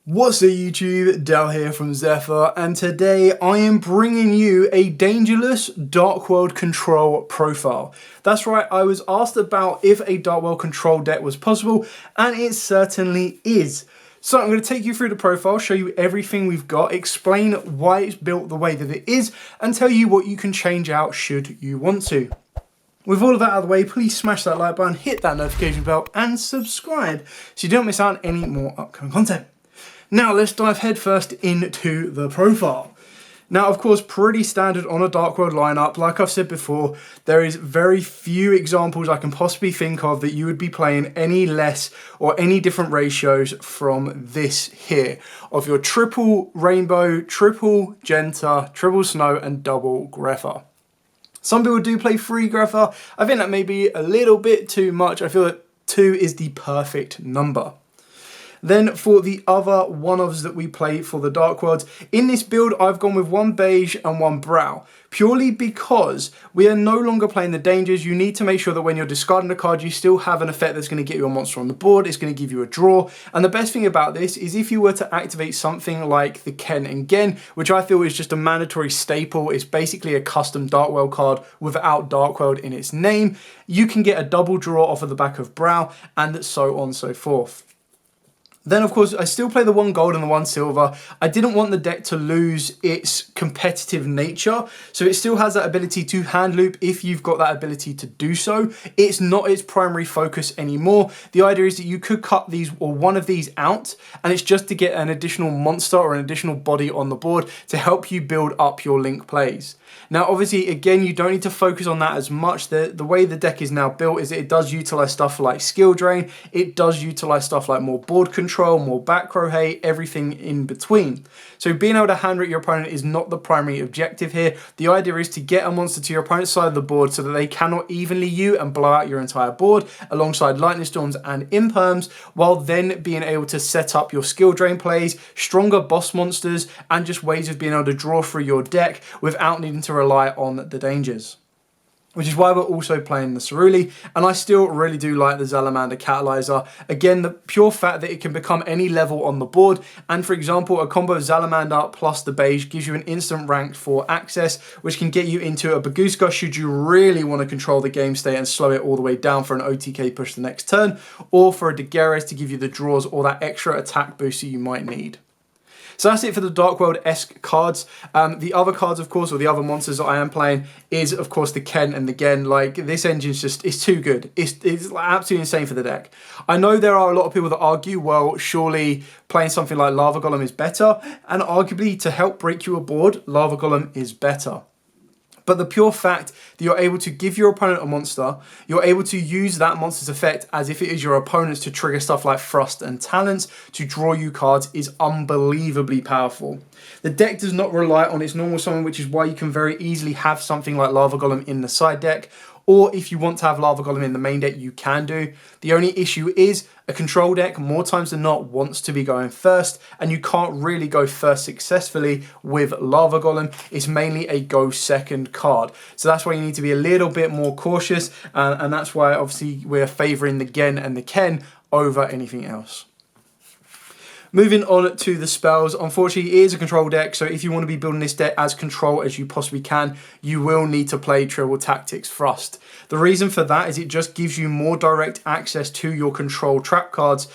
What's up YouTube, Dal here from Zephyr, and today I am bringing you a dangerous Dark World control profile. That's right, I was asked about if a Dark World control deck was possible, and it certainly is. So I'm going to take you through the profile, show you everything we've got, explain why it's built the way that it is, and tell you what you can change out should you want to. With all of that out of the way, please smash that like button, hit that notification bell, and subscribe so you don't miss out on any more upcoming content. Now let's dive headfirst into the profile. Now, of course, pretty standard on a Dark World lineup. Like I've said before, there is very few examples I can possibly think of that you would be playing any less or any different ratios from this here. Of your triple Rainbow, triple Genta, triple Snow, and double Grepher. Some people do play 3 Grepher. I think that may be a little bit too much. I feel that 2 is the perfect number. Then for the other one-offs that we play for the Dark Worlds, in this build I've gone with 1 beige and 1 brow, purely because we are no longer playing the dangers. You need to make sure that when you're discarding a card, you still have an effect that's going to get you a monster on the board, it's going to give you a draw, and the best thing about this is if you were to activate something like the Ken and Gen, which I feel is just a mandatory staple, it's basically a custom Dark World card without Dark World in its name, you can get a double draw off of the back of brow, and so on and so forth. Then, of course, I still play the 1 gold and the 1 silver. I didn't want the deck to lose its competitive nature, so it still has that ability to hand loop if you've got that ability to do so. It's not its primary focus anymore. The idea is that you could cut these or one of these out, and it's just to get an additional monster or an additional body on the board to help you build up your Link plays. Now, obviously, again, you don't need to focus on that as much. The way the deck is now built is that it does utilize stuff like skill drain. It does utilize stuff like more board control, more back row hate, everything in between. So being able to hand rip your opponent is not the primary objective here. The idea is to get a monster to your opponent's side of the board so that they cannot evenly you and blow out your entire board alongside lightning storms and imperms, while then being able to set up your skill drain plays, stronger boss monsters, and just ways of being able to draw through your deck without needing to rely on the dangers. Which is why we're also playing the Ceruli, and I still really do like the Salamander Catalyzer. Again, the pure fact that it can become any level on the board, and for example, a combo of Salamander plus the beige gives you an instant rank for access, which can get you into a Baguska should you really want to control the game state and slow it all the way down for an OTK push the next turn, or for a Daguerres to give you the draws or that extra attack boost that you might need. So that's it for the Dark World-esque cards. The other cards, of course, or the other monsters that I am playing is, of course, the Ken and the Gen. Like, this engine's just, it's too good. It's like absolutely insane for the deck. I know there are a lot of people that argue, well, surely playing something like Lava Golem is better, and arguably to help break you a board, Lava Golem is better. But the pure fact that you're able to give your opponent a monster, you're able to use that monster's effect as if it is your opponent's to trigger stuff like Frost and Talents to draw you cards is unbelievably powerful. The deck does not rely on its normal summon, which is why you can very easily have something like Lava Golem in the side deck, or if you want to have Lava Golem in the main deck, you can do. The only issue is a control deck, more times than not, wants to be going first, and you can't really go first successfully with Lava Golem. It's mainly a go second card. So that's why you need to be a little bit more cautious, and that's why obviously we're favouring the Gen and the Ken over anything else. Moving on to the spells, unfortunately it is a control deck, so if you want to be building this deck as control as you possibly can, you will need to play Triple Tactics Thrust. The reason for that is it just gives you more direct access to your control trap cards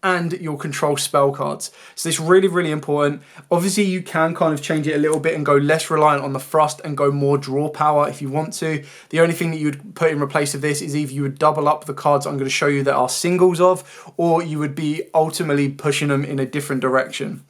and your control spell cards. So it's really, really important. Obviously you can kind of change it a little bit and go less reliant on the thrust and go more draw power if you want to. The only thing that you would put in replace of this is either you would double up the cards I'm going to show you that are singles of, or you would be ultimately pushing them in a different direction.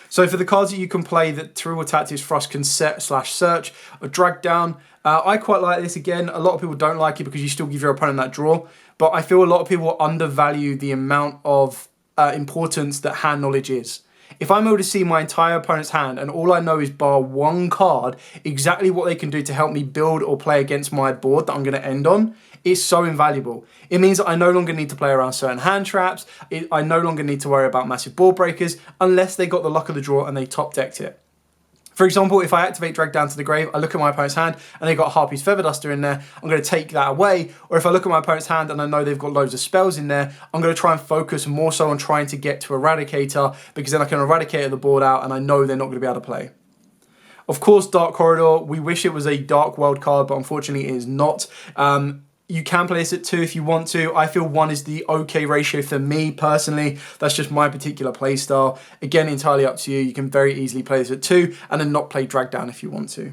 So for the cards that you can play that Triple Tactics Thrust can set/search or drag down, I quite like this. Again, a lot of people don't like it because you still give your opponent that draw, but I feel a lot of people undervalue the amount of importance that hand knowledge is. If I'm able to see my entire opponent's hand and all I know is bar 1 card, exactly what they can do to help me build or play against my board that I'm going to end on, it's so invaluable. It means that I no longer need to play around certain hand traps, I no longer need to worry about massive board breakers unless they got the luck of the draw and they top decked it. For example, if I activate Drag Down to the Grave, I look at my opponent's hand and they've got Harpy's Feather Duster in there, I'm going to take that away. Or if I look at my opponent's hand and I know they've got loads of spells in there, I'm going to try and focus more so on trying to get to Eradicator, because then I can Eradicate the board out and I know they're not going to be able to play. Of course, Dark Corridor, we wish it was a Dark World card, but unfortunately it is not. You can play this at 2 if you want to. I feel 1 is the okay ratio for me personally. That's just my particular play style. Again, entirely up to you. You can very easily play this at 2 and then not play Drag Down if you want to.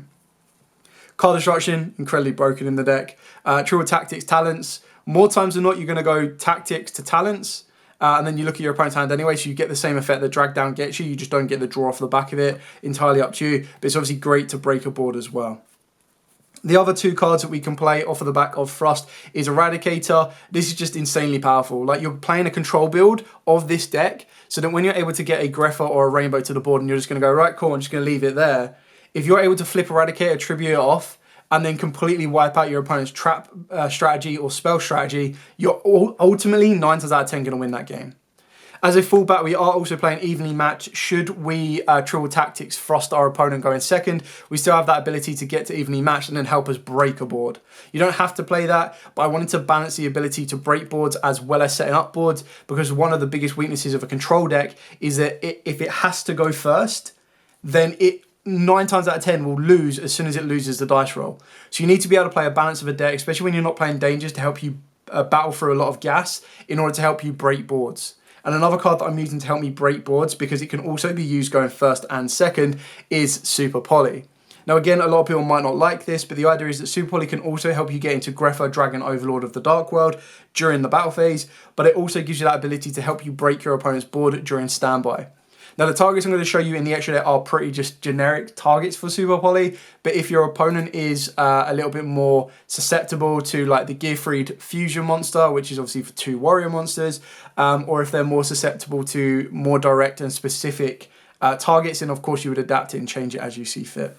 Card Destruction, incredibly broken in the deck. Triple Tactics, Talents. More times than not, you're going to go Tactics to Talents. And then you look at your opponent's hand anyway, so you get the same effect that Drag Down gets you. You just don't get the draw off the back of it. Entirely up to you. But it's obviously great to break a board as well. The other 2 cards that we can play off of the back of Frost is Eradicator. This is just insanely powerful. Like, you're playing a control build of this deck, so that when you're able to get a Greffa or a Rainbow to the board and you're just going to go, right, cool, I'm just going to leave it there. If you're able to flip Eradicator, tribute it off, and then completely wipe out your opponent's trap strategy or spell strategy, you're ultimately 9 times out of 10 going to win that game. As a fallback, we are also playing evenly matched. Should we Triple Tactics Frost our opponent going second, we still have that ability to get to evenly matched and then help us break a board. You don't have to play that, but I wanted to balance the ability to break boards as well as setting up boards, because one of the biggest weaknesses of a control deck is that if it has to go first, then it 9 times out of 10 will lose as soon as it loses the dice roll. So you need to be able to play a balance of a deck, especially when you're not playing dangers, to help you battle through a lot of gas in order to help you break boards. And another card that I'm using to help me break boards, because it can also be used going first and second, is Super Poly. Now again, a lot of people might not like this, but the idea is that Super Poly can also help you get into Greffa, Dragon, Overlord of the Dark World during the battle phase, but it also gives you that ability to help you break your opponent's board during standby. Now the targets I'm going to show you in the extra deck are pretty just generic targets for Super Poly, but if your opponent is a little bit more susceptible to like the Gearfried Fusion monster, which is obviously for 2 warrior monsters, or if they're more susceptible to more direct and specific targets, then of course you would adapt it and change it as you see fit.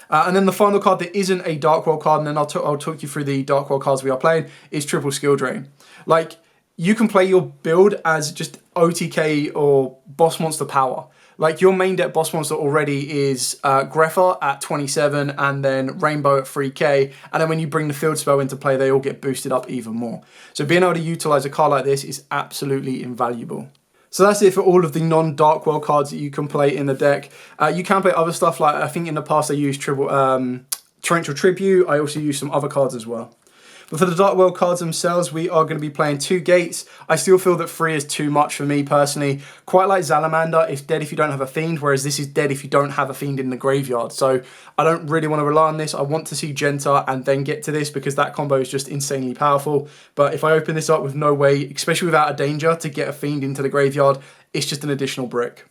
And then the final card that isn't a Dark World card, and then I'll talk you through the Dark World cards we are playing, is Triple Skill Drain. Like, you can play your build as just OTK or boss monster power. Like, your main deck boss monster already is Greffa at 27 and then Rainbow at 3k. And then when you bring the field spell into play, they all get boosted up even more. So being able to utilize a card like this is absolutely invaluable. So that's it for all of the non-Dark World cards that you can play in the deck. You can play other stuff, like I think in the past I used Torrential Tribute. I also used some other cards as well. But for the Dark World cards themselves, we are going to be playing 2 gates. I still feel that 3 is too much for me personally. Quite like Salamander, it's dead if you don't have a Fiend, whereas this is dead if you don't have a Fiend in the graveyard. So I don't really want to rely on this. I want to see Genta and then get to this, because that combo is just insanely powerful. But if I open this up with no way, especially without a danger, to get a Fiend into the graveyard, it's just an additional brick.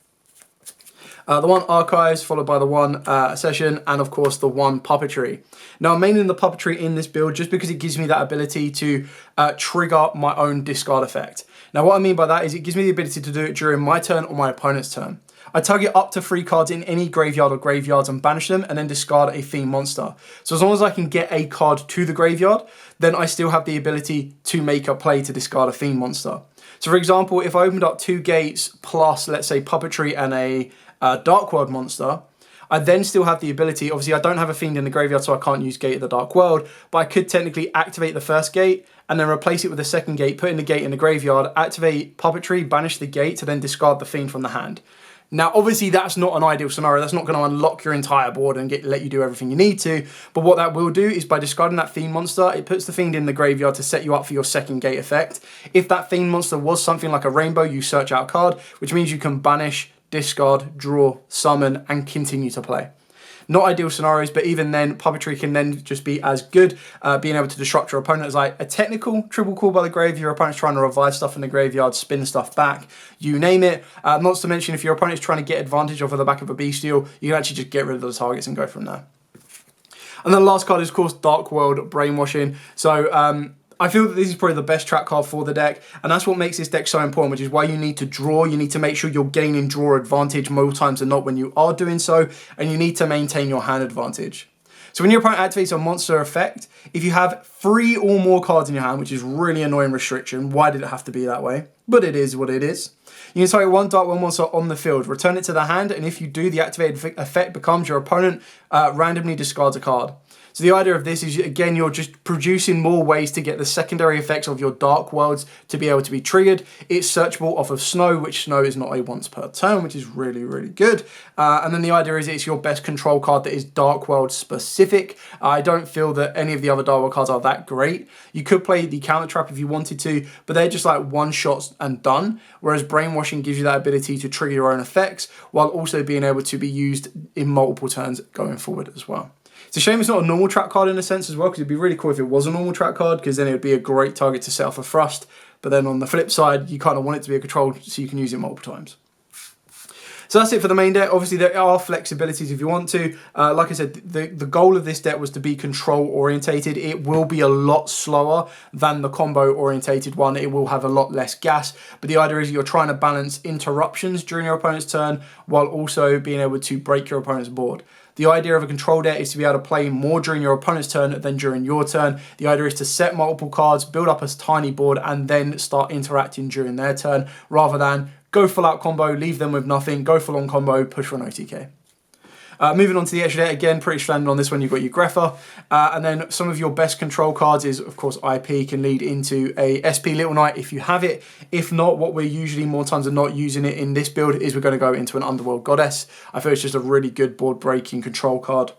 The 1 Archives, followed by the 1 Session, and of course the 1 Puppetry. Now I'm mainly in the Puppetry in this build just because it gives me that ability to trigger my own discard effect. Now what I mean by that is it gives me the ability to do it during my turn or my opponent's turn. I target up to 3 cards in any graveyard or graveyards and banish them, and then discard a Fiend monster. So as long as I can get a card to the graveyard, then I still have the ability to make a play to discard a Fiend monster. So for example, if I opened up 2 gates plus, let's say, Puppetry and a Dark World monster, I then still have the ability, obviously I don't have a Fiend in the graveyard, so I can't use Gate of the Dark World, but I could technically activate the first gate and then replace it with the second gate, put in the gate in the graveyard, activate Puppetry, banish the gate to then discard the Fiend from the hand. Now obviously that's not an ideal scenario, that's not going to unlock your entire board and let you do everything you need to, but what that will do is by discarding that Fiend monster, it puts the Fiend in the graveyard to set you up for your second gate effect. If that Fiend monster was something like a Rainbow, you search out a card, which means you can banish, discard, draw, summon, and continue to play. Not ideal scenarios, but even then, Puppetry can then just be as good, being able to disrupt your opponent as like a technical triple call by the grave. Your opponent's trying to revive stuff in the graveyard, spin stuff back, you name it. Not to mention, if your opponent's trying to get advantage off of the back of a Bestial, you can actually just get rid of the targets and go from there. And then the last card is, of course, Dark World Brainwashing. So, I feel that this is probably the best trap card for the deck, and that's what makes this deck so important, which is why you need to draw. You need to make sure you're gaining draw advantage more times than not when you are doing so, and you need to maintain your hand advantage. So when your opponent activates a monster effect, if you have 3 or more cards in your hand, which is really annoying restriction, why did it have to be that way? But it is what it is. You can target one Dark World monster on the field, return it to the hand, and if you do, the activated effect becomes your opponent randomly discards a card. So the idea of this is, again, you're just producing more ways to get the secondary effects of your Dark Worlds to be able to be triggered. It's searchable off of Snow, which Snow is not a once per turn, which is really, really good. And then the idea is it's your best control card that is Dark World specific. I don't feel that any of the other Dark World cards are that great. You could play the Counter Trap if you wanted to, but they're just like one shots and done. Whereas Brainwashing gives you that ability to trigger your own effects while also being able to be used in multiple turns going forward as well. It's a shame it's not a normal trap card in a sense as well, because it'd be really cool if it was a normal trap card, because then it would be a great target to set off a thrust. But then on the flip side, you kind of want it to be a control so you can use it multiple times. So that's it for the main deck. Obviously, there are flexibilities if you want to. Like I said, the goal of this deck was to be control-orientated. It will be a lot slower than the combo-orientated one. It will have a lot less gas. But the idea is you're trying to balance interruptions during your opponent's turn while also being able to break your opponent's board. The idea of a control deck is to be able to play more during your opponent's turn than during your turn. The idea is to set multiple cards, build up a tiny board, and then start interacting during their turn, rather than go full out combo, leave them with nothing, go full on combo, push for an OTK. Moving on to the extra deck, again, pretty standard on this one, you've got your Greffa. And then some of your best control cards is, of course, IP can lead into a SP Little Knight if you have it. If not, what we're usually more times than not using it in this build is we're going to go into an Underworld Goddess. I feel it's just a really good board-breaking control card.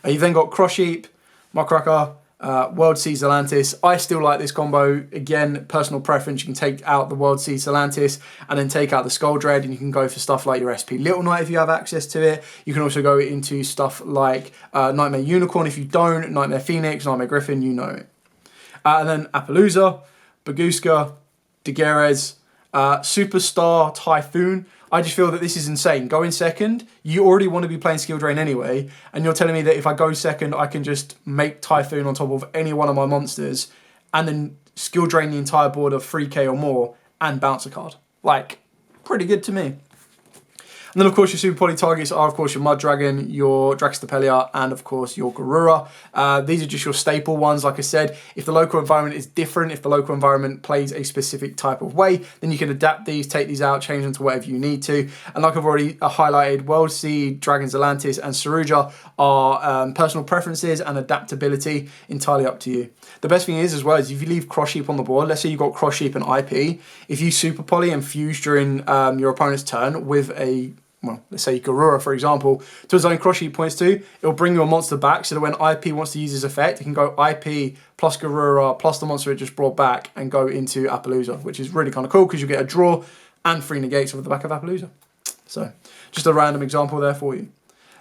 You've then got Cross Sheep, Muckraker, World Seas Atlantis. I still like this combo. Again, personal preference. You can take out the World Seas Atlantis and then take out the Skull Dread, and you can go for stuff like your SP Little Knight if you have access to it. You can also go into stuff like Nightmare Unicorn if you don't, Nightmare Phoenix, Nightmare Griffin, you know it. And then Appaloosa, Baguska, Daguerres, Superstar Typhoon. I just feel that this is insane. Going second, you already want to be playing Skill Drain anyway, and you're telling me that if I go second, I can just make Typhoon on top of any one of my monsters, and then Skill Drain the entire board of 3k or more, and bounce a card. Like, pretty good to me. And then, of course, your Super Poly targets are, of course, your Mud Dragon, your Draxtapelia, and, of course, your Garura. These are just your staple ones. Like I said, if the local environment is different, if the local environment plays a specific type of way, then you can adapt these, take these out, change them to whatever you need to. And like I've already highlighted, World Seed, Dragons Atlantis, and Saruja are personal preferences and adaptability, entirely up to you. The best thing is, as well, is if you leave Cross Sheep on the board, let's say you've got Cross Sheep and IP, if you Super Poly and fuse during your opponent's turn with a, well, let's say Garura, for example, to a zone Cross Sheep points to, it'll bring your monster back so that when IP wants to use his effect, it can go IP plus Garura plus the monster it just brought back and go into Appaloosa, which is really kind of cool because you get a draw and 3 negates off the back of Appaloosa. So, just a random example there for you.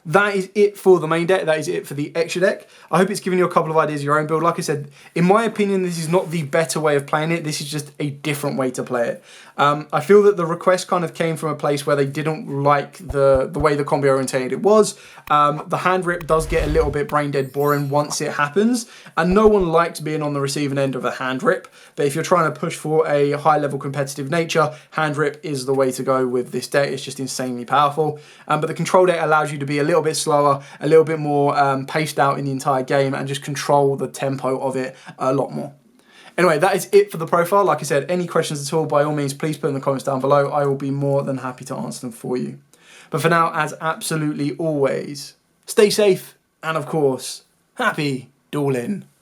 That is it for the main deck. That is it for the extra deck. I hope it's given you a couple of ideas of your own build. Like I said, in my opinion, this is not the better way of playing it. This is just a different way to play it. I feel that the request kind of came from a place where they didn't like the way the combo orientated it was. The hand rip does get a little bit brain dead boring once it happens, and no one likes being on the receiving end of a hand rip. But if you're trying to push for a high level competitive nature, hand rip is the way to go with this deck. It's just insanely powerful. But the control deck allows you to be a little bit slower, a little bit more paced out in the entire game, and just control the tempo of it a lot more. Anyway, that is it for the profile. Like I said, any questions at all, by all means, please put in the comments down below. I will be more than happy to answer them for you. But for now, as absolutely always, stay safe and, of course, happy dueling.